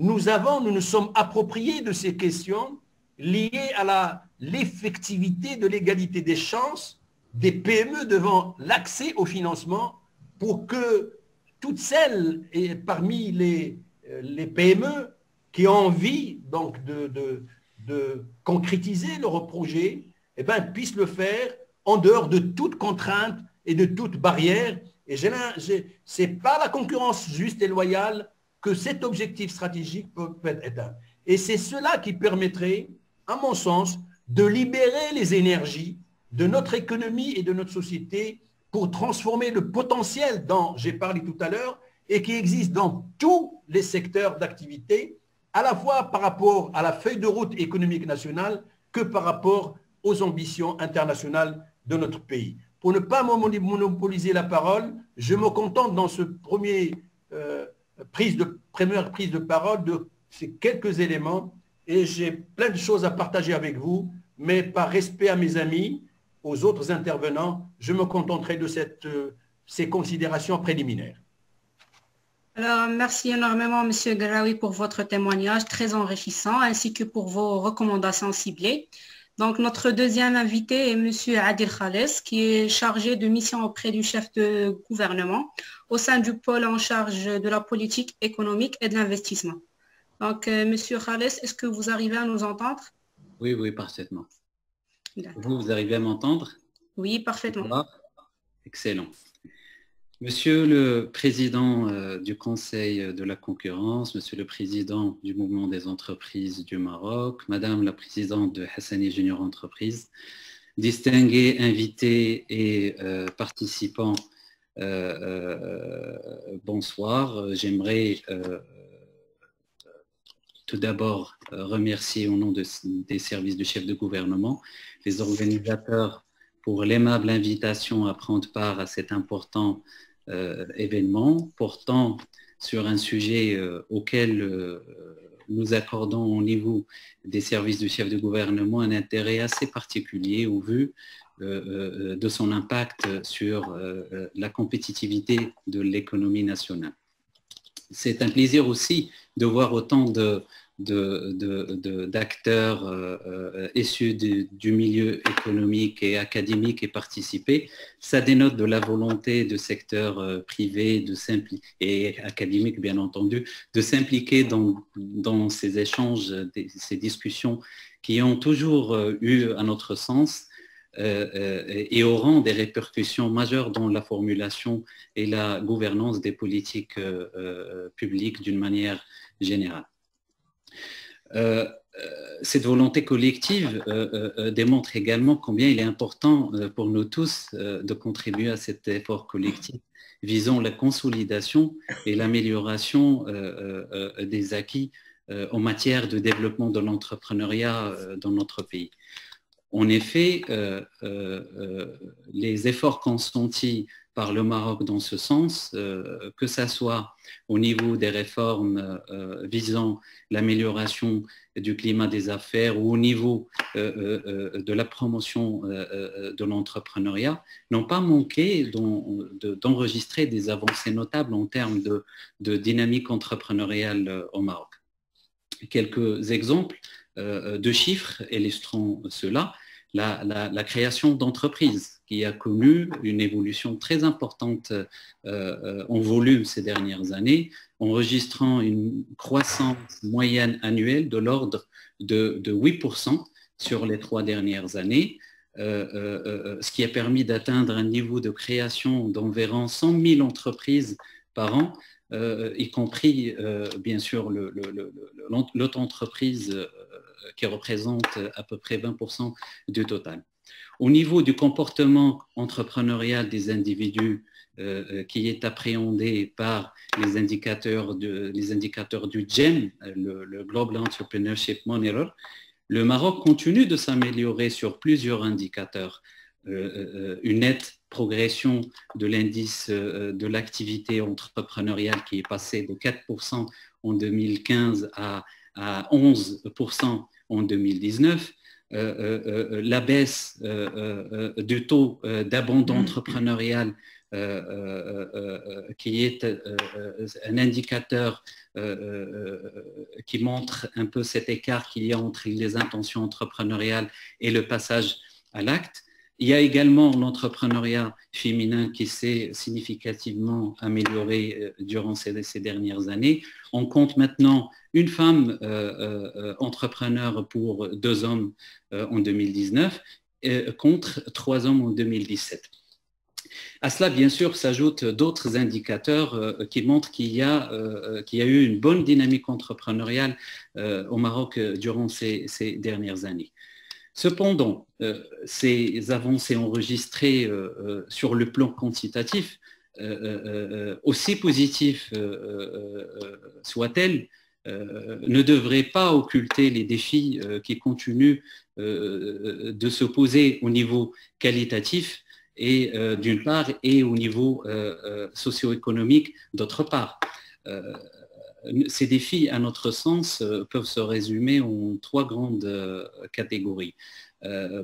nous nous sommes appropriés de ces questions liées à l'effectivité de l'égalité des chances des PME devant l'accès au financement pour que toutes celles et parmi les PME qui ont envie donc de concrétiser leur projet, eh ben, puissent le faire en dehors de toute contrainte et de toute barrière. Et c'est par la concurrence juste et loyale que cet objectif stratégique peut être atteint. Et c'est cela qui permettrait, à mon sens, de libérer les énergies de notre économie et de notre société pour transformer le potentiel dont j'ai parlé tout à l'heure et qui existe dans tous les secteurs d'activité, à la fois par rapport à la feuille de route économique nationale que par rapport aux ambitions internationales de notre pays. Pour ne pas monopoliser la parole, je me contente dans ce première prise de parole de ces quelques éléments et j'ai plein de choses à partager avec vous, mais par respect à mes amis, aux autres intervenants, je me contenterai de ces considérations préliminaires. Alors, merci énormément, M. Garaoui, pour votre témoignage très enrichissant, ainsi que pour vos recommandations ciblées. Donc, notre deuxième invité est M. Adil Khales, qui est chargé de mission auprès du chef de gouvernement au sein du pôle en charge de la politique économique et de l'investissement. Donc, M. Khales, est-ce que vous arrivez à nous entendre? Oui, oui, parfaitement. Vous arrivez à m'entendre? Oui, parfaitement. Excellent. Monsieur le Président du Conseil de la concurrence, Monsieur le Président du Mouvement des entreprises du Maroc, Madame la Présidente de Hassani Junior Entreprises, distingués invités et participants, bonsoir. J'aimerais tout d'abord remercier au nom des services du chef de gouvernement, les organisateurs pour l'aimable invitation à prendre part à cet important événement portant sur un sujet auquel nous accordons au niveau des services du chef de gouvernement un intérêt assez particulier au vu de son impact sur la compétitivité de l'économie nationale. C'est un plaisir aussi de voir autant d'acteurs issus du milieu économique et académique et participer. Ça dénote de la volonté de secteur privé et académique, bien entendu, de s'impliquer dans ces échanges, ces discussions qui ont toujours eu, à notre sens, et auront des répercussions majeures dans la formulation et la gouvernance des politiques publiques d'une manière générale. Cette volonté collective démontre également combien il est important pour nous tous de contribuer à cet effort collectif visant la consolidation et l'amélioration des acquis en matière de développement de l'entrepreneuriat dans notre pays. En effet, les efforts consentis par le Maroc dans ce sens, que ce soit au niveau des réformes visant l'amélioration du climat des affaires ou au niveau de la promotion de l'entrepreneuriat, n'ont pas manqué d'enregistrer des avancées notables en termes de dynamique entrepreneuriale au Maroc. Quelques exemples de chiffres illustrant cela. La création d'entreprises qui a connu une évolution très importante en volume ces dernières années, enregistrant une croissance moyenne annuelle de l'ordre de 8% sur les 3 dernières années, ce qui a permis d'atteindre un niveau de création d'environ 100 000 entreprises par an, y compris bien sûr l'auto-entreprise qui représente à peu près 20% du total. Au niveau du comportement entrepreneurial des individus qui est appréhendé par les indicateurs du GEM, le Global Entrepreneurship Monitor, le Maroc continue de s'améliorer sur plusieurs indicateurs. Une nette progression de l'indice de l'activité entrepreneuriale qui est passé de 4% en 2015 à 11% en 2019, la baisse du taux d'abandon entrepreneurial qui est un indicateur qui montre un peu cet écart qu'il y a entre les intentions entrepreneuriales et le passage à l'acte. Il y a également l'entrepreneuriat féminin qui s'est significativement amélioré durant ces dernières années. On compte maintenant une femme entrepreneur pour 2 hommes en 2019 contre 3 hommes en 2017. À cela, bien sûr, s'ajoutent d'autres indicateurs qui montrent qu'il y a eu une bonne dynamique entrepreneuriale au Maroc durant ces dernières années. Cependant, ces avancées enregistrées sur le plan quantitatif, aussi positives soient-elles, ne devraient pas occulter les défis qui continuent de se poser au niveau qualitatif et d'une part et au niveau socio-économique d'autre part. Ces défis, à notre sens, peuvent se résumer en 3 grandes catégories.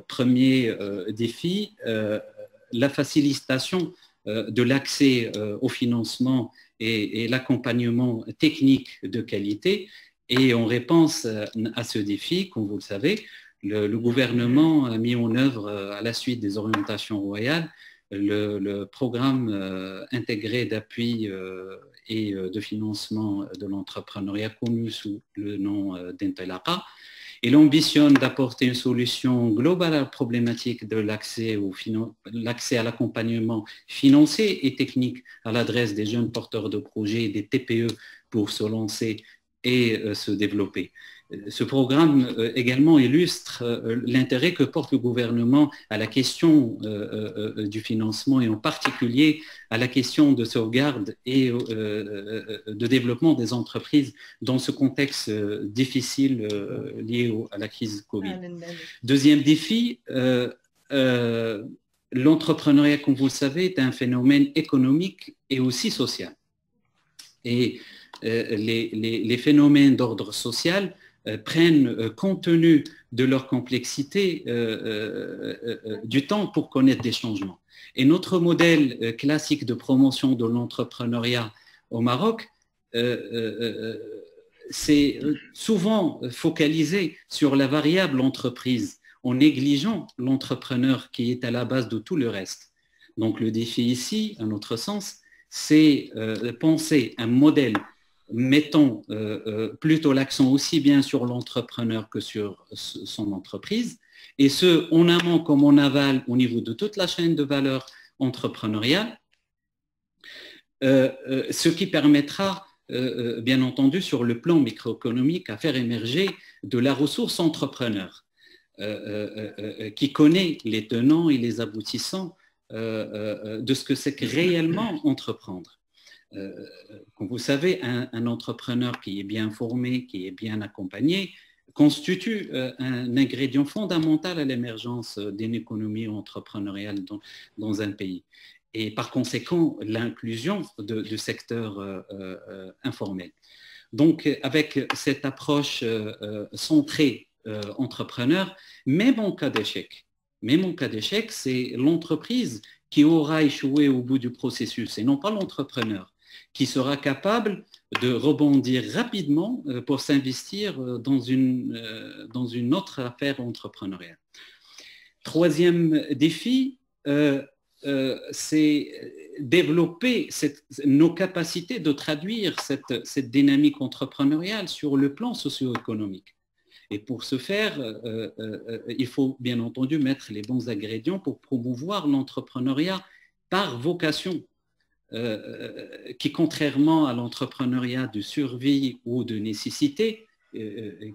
Premier défi, la facilitation de l'accès au financement et l'accompagnement technique de qualité. Et en réponse à ce défi, comme vous le savez, le gouvernement a mis en œuvre, à la suite des orientations royales, le programme intégré d'appui et de financement de l'entrepreneuriat connu sous le nom d'Intelaka. Il ambitionne d'apporter une solution globale à la problématique de l'accès à l'accompagnement financier et technique à l'adresse des jeunes porteurs de projets et des TPE pour se lancer et se développer. Ce programme également illustre l'intérêt que porte le gouvernement à la question du financement et en particulier à la question de sauvegarde et de développement des entreprises dans ce contexte difficile lié à la crise Covid. Deuxième défi, l'entrepreneuriat, comme vous le savez, est un phénomène économique et aussi social. Et les phénomènes d'ordre social prennent compte tenu de leur complexité du temps pour connaître des changements. Et notre modèle classique de promotion de l'entrepreneuriat au Maroc c'est souvent focalisé sur la variable entreprise en négligeant l'entrepreneur qui est à la base de tout le reste. Donc le défi ici, à notre sens, c'est penser un modèle mettant plutôt l'accent aussi bien sur l'entrepreneur que sur son entreprise, et ce, en amont comme en aval au niveau de toute la chaîne de valeur entrepreneuriale, ce qui permettra, bien entendu, sur le plan microéconomique, à faire émerger de la ressource entrepreneur, qui connaît les tenants et les aboutissants de ce que c'est que réellement entreprendre. Comme vous savez, un entrepreneur qui est bien formé, qui est bien accompagné, constitue un ingrédient fondamental à l'émergence d'une économie entrepreneuriale dans un pays. Et par conséquent, l'inclusion du secteur informel. Donc, avec cette approche centrée entrepreneur, même en cas d'échec, c'est l'entreprise qui aura échoué au bout du processus et non pas l'entrepreneur, qui sera capable de rebondir rapidement pour s'investir dans une autre affaire entrepreneuriale. Troisième défi, c'est développer nos capacités de traduire cette dynamique entrepreneuriale sur le plan socio-économique. Et pour ce faire, il faut bien entendu mettre les bons ingrédients pour promouvoir l'entrepreneuriat par vocation, qui, contrairement à l'entrepreneuriat de survie ou de nécessité,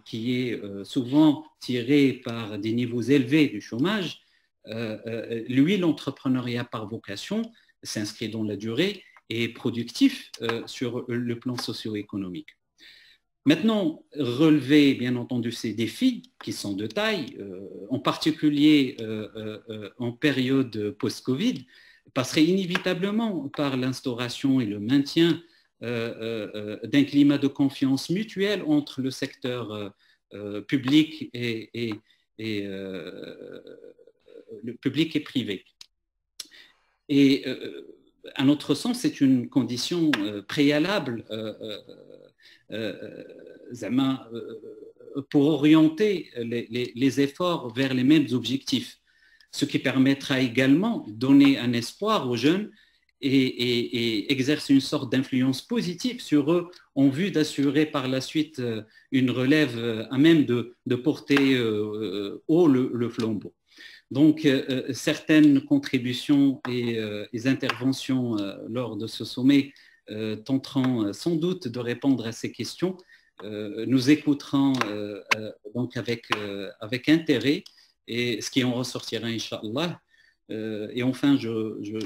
qui est souvent tiré par des niveaux élevés du chômage, lui, l'entrepreneuriat par vocation s'inscrit dans la durée et est productif sur le plan socio-économique. Maintenant, relever bien entendu ces défis qui sont de taille, en particulier en période post-Covid, passerait inévitablement par l'instauration et le maintien d'un climat de confiance mutuelle entre le secteur public et le public et privé. Et à notre sens, c'est une condition préalable pour orienter les efforts vers les mêmes objectifs, ce qui permettra également de donner un espoir aux jeunes et exercer une sorte d'influence positive sur eux en vue d'assurer par la suite une relève à même de porter haut le flambeau. Donc, certaines contributions et interventions lors de ce sommet tenteront sans doute de répondre à ces questions. Nous écouterons donc avec intérêt et ce qui en ressortira, Inch'Allah. Et enfin,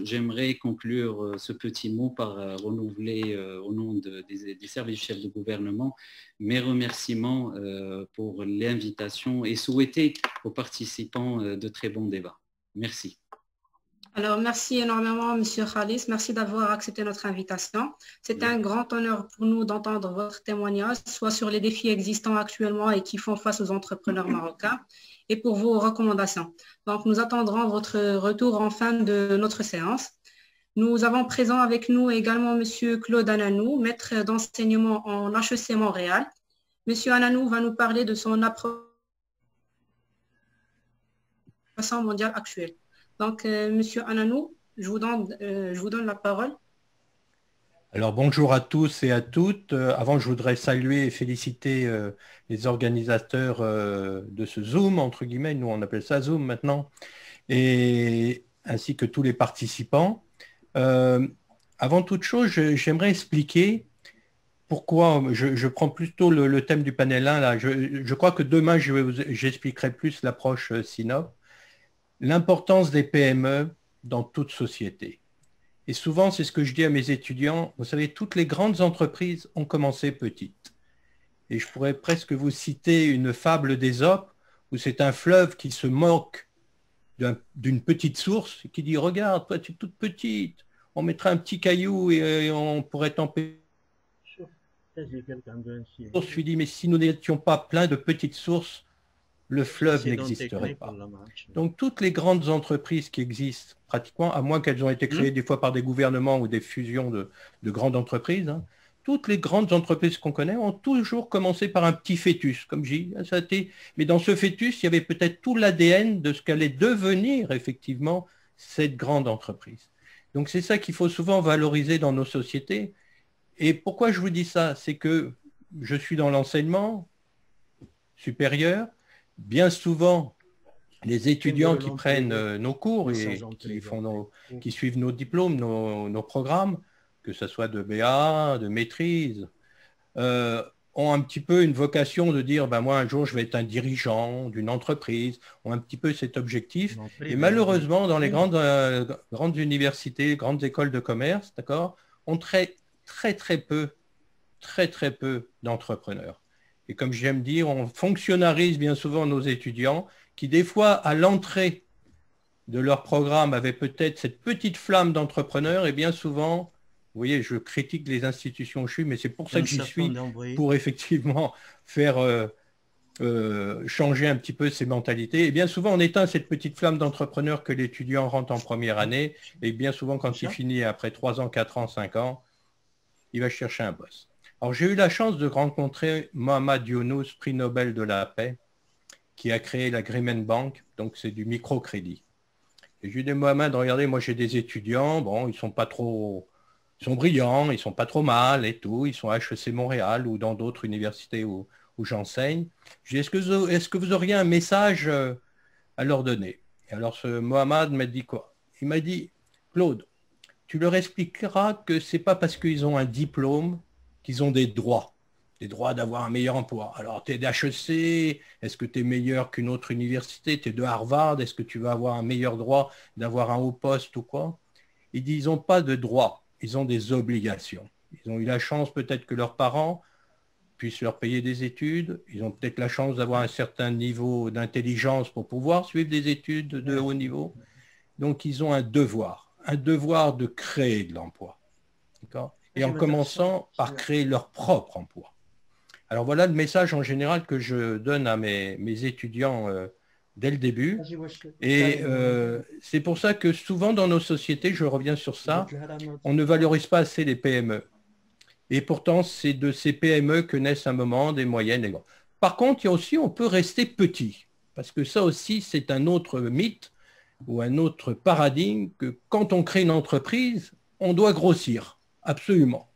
j'aimerais conclure ce petit mot par renouveler au nom des services chefs de gouvernement mes remerciements pour l'invitation et souhaiter aux participants de très bons débats. Merci. Alors, merci énormément, Monsieur Khalis. Merci d'avoir accepté notre invitation. C'est un grand honneur pour nous d'entendre votre témoignage, soit sur les défis existants actuellement et qui font face aux entrepreneurs marocains, et pour vos recommandations. Donc, nous attendrons votre retour en fin de notre séance. Nous avons présent avec nous également Monsieur Claude Ananou, maître d'enseignement en HEC Montréal. Monsieur Ananou va nous parler de son approche mondiale actuelle. Donc, Monsieur Ananou, je vous donne la parole. Alors, bonjour à tous et à toutes. Avant, je voudrais saluer et féliciter les organisateurs de ce Zoom, entre guillemets, nous on appelle ça Zoom maintenant, et ainsi que tous les participants. Avant toute chose, j'aimerais expliquer pourquoi, je prends plutôt le thème du panel 1, là. Je crois que demain, j'expliquerai plus l'approche SINOP. L'importance des PME dans toute société. Et souvent, c'est ce que je dis à mes étudiants, vous savez, toutes les grandes entreprises ont commencé petites. Et je pourrais presque vous citer une fable d'Ésope, où c'est un fleuve qui se moque d'une petite source, et qui dit, regarde, toi tu es toute petite, on mettrait un petit caillou et on pourrait t'empêcher. Je lui dis, mais si nous n'étions pas plein de petites sources, le fleuve n'existerait pas. Donc toutes les grandes entreprises qui existent, pratiquement, à moins qu'elles ont été créées des fois par des gouvernements ou des fusions de grandes entreprises, hein, toutes les grandes entreprises qu'on connaît ont toujours commencé par un petit fœtus, comme j'ai dit. Mais dans ce fœtus, il y avait peut-être tout l'ADN de ce qu'allait devenir effectivement cette grande entreprise. Donc c'est ça qu'il faut souvent valoriser dans nos sociétés. Et pourquoi je vous dis ça? C'est que je suis dans l'enseignement supérieur. Bien souvent, les étudiants qui prennent nos cours et qui suivent nos diplômes, nos programmes, que ce soit de BA, de maîtrise, ont un petit peu une vocation de dire, ben moi un jour je vais être un dirigeant d'une entreprise, ont un petit peu cet objectif. Et malheureusement, dans les grandes universités, grandes écoles de commerce, d'accord, on traite très peu d'entrepreneurs. Et comme j'aime dire, on fonctionnarise bien souvent nos étudiants qui, des fois, à l'entrée de leur programme, avaient peut-être cette petite flamme d'entrepreneur et bien souvent, vous voyez, je critique les institutions où je suis, mais c'est pour ça que j'y suis, pour effectivement faire changer un petit peu ces mentalités. Et bien souvent, on éteint cette petite flamme d'entrepreneur que l'étudiant rentre en première année et bien souvent, quand il finit après 3 ans, 4 ans, 5 ans, il va chercher un boss. Alors, j'ai eu la chance de rencontrer Mohamed Younous, prix Nobel de la paix, qui a créé l'Agreement Bank, donc c'est du microcrédit. Et je lui ai dit, Mohamed, regardez, moi j'ai des étudiants, bon, ils sont brillants, ils sont pas trop mal et tout, ils sont à HEC Montréal ou dans d'autres universités où j'enseigne. Je lui ai dit, est-ce que vous auriez un message à leur donner? Et alors, ce Mohamed m'a dit quoi? Il m'a dit, Claude, tu leur expliqueras que c'est pas parce qu'ils ont un diplôme qu'ils ont des droits d'avoir un meilleur emploi. Alors, tu es d'HEC, est-ce que tu es meilleur qu'une autre université? Tu es de Harvard, est-ce que tu vas avoir un meilleur droit d'avoir un haut poste ou quoi? Il dit, ils n'ont pas de droits, ils ont des obligations. Ils ont eu la chance peut-être que leurs parents puissent leur payer des études, ils ont peut-être la chance d'avoir un certain niveau d'intelligence pour pouvoir suivre des études de haut niveau. Donc, ils ont un devoir de créer de l'emploi. D'accord? Et en commençant par créer leur propre emploi. Alors voilà le message en général que je donne à mes étudiants dès le début. Et c'est pour ça que souvent dans nos sociétés, je reviens sur ça, on ne valorise pas assez les PME. Et pourtant, c'est de ces PME que naissent un moment des moyennes et des grandes. Par contre, il y a aussi, on peut rester petit. Parce que ça aussi, c'est un autre mythe ou un autre paradigme que quand on crée une entreprise, on doit grossir. Absolument.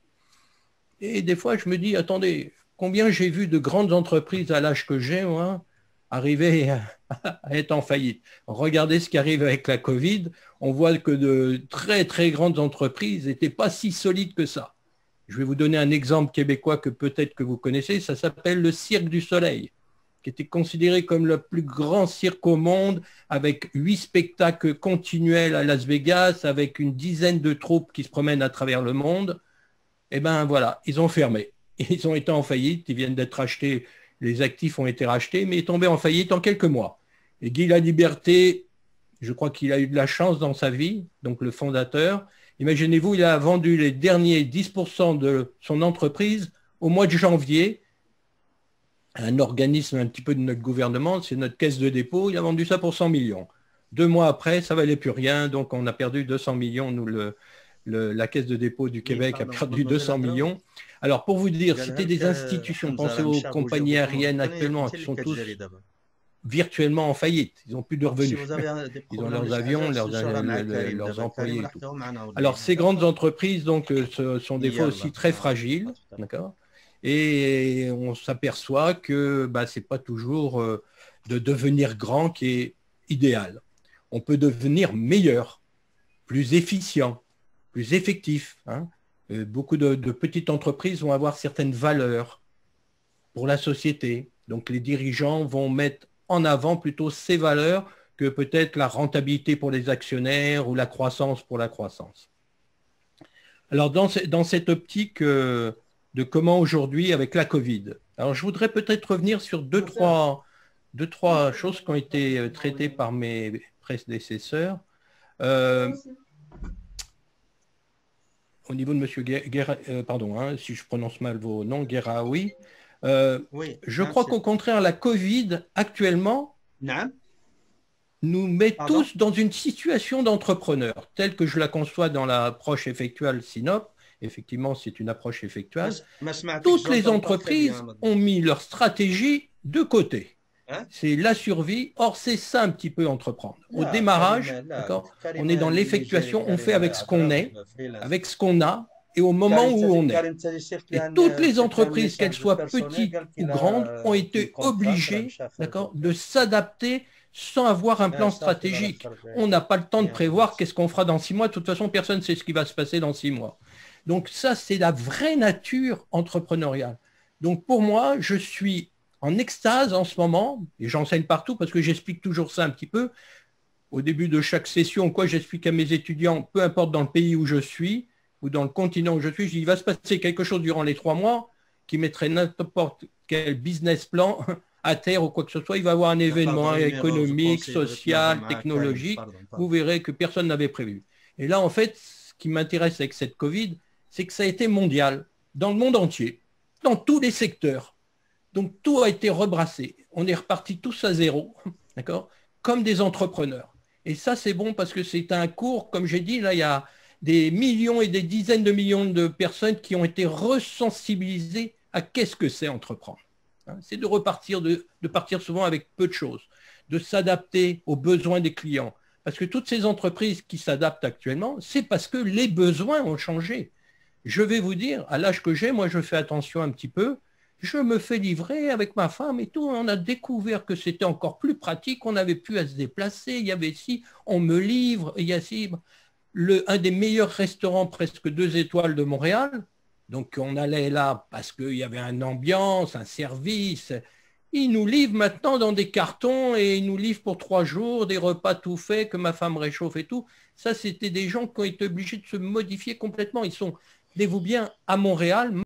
Et des fois, je me dis, attendez, combien j'ai vu de grandes entreprises à l'âge que j'ai, moi, arriver à être en faillite. Regardez ce qui arrive avec la Covid. On voit que de très, très grandes entreprises n'étaient pas si solides que ça. Je vais vous donner un exemple québécois que peut-être que vous connaissez. Ça s'appelle le Cirque du Soleil, qui était considéré comme le plus grand cirque au monde, avec 8 spectacles continuels à Las Vegas, avec une dizaine de troupes qui se promènent à travers le monde. Eh bien voilà, ils ont fermé. Ils ont été en faillite, ils viennent d'être rachetés, les actifs ont été rachetés, mais ils sont tombés en faillite en quelques mois. Et Guy Laliberté, je crois qu'il a eu de la chance dans sa vie, donc le fondateur. Imaginez-vous, il a vendu les derniers 10% de son entreprise au mois de janvier à un organisme un petit peu de notre gouvernement, c'est notre caisse de dépôt, il a vendu ça pour 100 millions. 2 mois après, ça ne valait plus rien, donc on a perdu 200 millions, nous, la Caisse de dépôt du Québec a perdu 200 millions. Alors, pour vous dire, c'était des institutions, pensez aux compagnies aériennes actuellement, qui sont tous virtuellement en faillite. Ils n'ont plus de revenus. Ils ont leurs avions, leurs employés et tout. Alors, ces grandes entreprises donc, sont des fois aussi très fragiles, d'accord ? Et on s'aperçoit que ce n'est pas toujours de devenir grand qui est idéal. On peut devenir meilleur, plus efficient, plus effectif. Hein. Beaucoup de petites entreprises vont avoir certaines valeurs pour la société. Donc les dirigeants vont mettre en avant plutôt ces valeurs que peut-être la rentabilité pour les actionnaires ou la croissance pour la croissance. Alors dans cette optique de comment aujourd'hui avec la Covid, alors je voudrais peut-être revenir sur deux, trois choses qui ont été traitées par mes prédécesseurs. Au niveau de M. pardon, si je prononce mal vos noms, Guéraoui, je crois qu'au contraire, la Covid, actuellement, nous met tous dans une situation d'entrepreneur, telle que je la conçois dans l'approche effectuelle SINOP. Effectivement, c'est une approche effectuelle. Toutes les entreprises ont mis leur stratégie de côté. C'est la survie. Or, c'est ça un petit peu entreprendre. Au démarrage, on est dans l'effectuation, on fait avec ce qu'on est, avec ce qu'on a, et au moment où on est. Et toutes les entreprises, qu'elles soient petites ou grandes, ont été obligées de s'adapter sans avoir un plan stratégique. On n'a pas le temps de prévoir qu'est-ce qu'on fera dans 6 mois. De toute façon, personne ne sait ce qui va se passer dans 6 mois. Donc ça, c'est la vraie nature entrepreneuriale. Donc pour moi, je suis en extase en ce moment, et j'enseigne partout parce que j'explique toujours ça un petit peu. Au début de chaque session, j'explique à mes étudiants, peu importe dans le pays où je suis, ou dans le continent où je suis, je dis, il va se passer quelque chose durant les 3 mois qui mettrait n'importe quel business plan à terre ou quoi que ce soit. Il va y avoir un événement économique, social, technologique. Vous verrez que personne n'avait prévu. Et là, en fait, ce qui m'intéresse avec cette Covid, c'est que ça a été mondial, dans le monde entier, dans tous les secteurs. Donc, tout a été rebrassé. On est repartis tous à zéro, d'accord, comme des entrepreneurs. Et ça, c'est bon parce que c'est un cours, comme j'ai dit, là, il y a des millions et des dizaines de millions de personnes qui ont été resensibilisées à qu'est-ce que c'est entreprendre. C'est de repartir, de partir souvent avec peu de choses, de s'adapter aux besoins des clients. Parce que toutes ces entreprises qui s'adaptent actuellement, c'est parce que les besoins ont changé. Je vais vous dire, à l'âge que j'ai, moi je fais attention un petit peu, je me fais livrer avec ma femme et tout, on a découvert que c'était encore plus pratique, on n'avait plus à se déplacer, il y avait ci, on me livre, il y a ci. Un des meilleurs restaurants, presque 2 étoiles de Montréal, donc on allait là parce qu'il y avait une ambiance, un service. Ils nous livrent maintenant dans des cartons et ils nous livrent pour 3 jours, des repas tout faits que ma femme réchauffe et tout. Ça, c'était des gens qui ont été obligés de se modifier complètement. Ils sont, tenez-vous bien, à Montréal.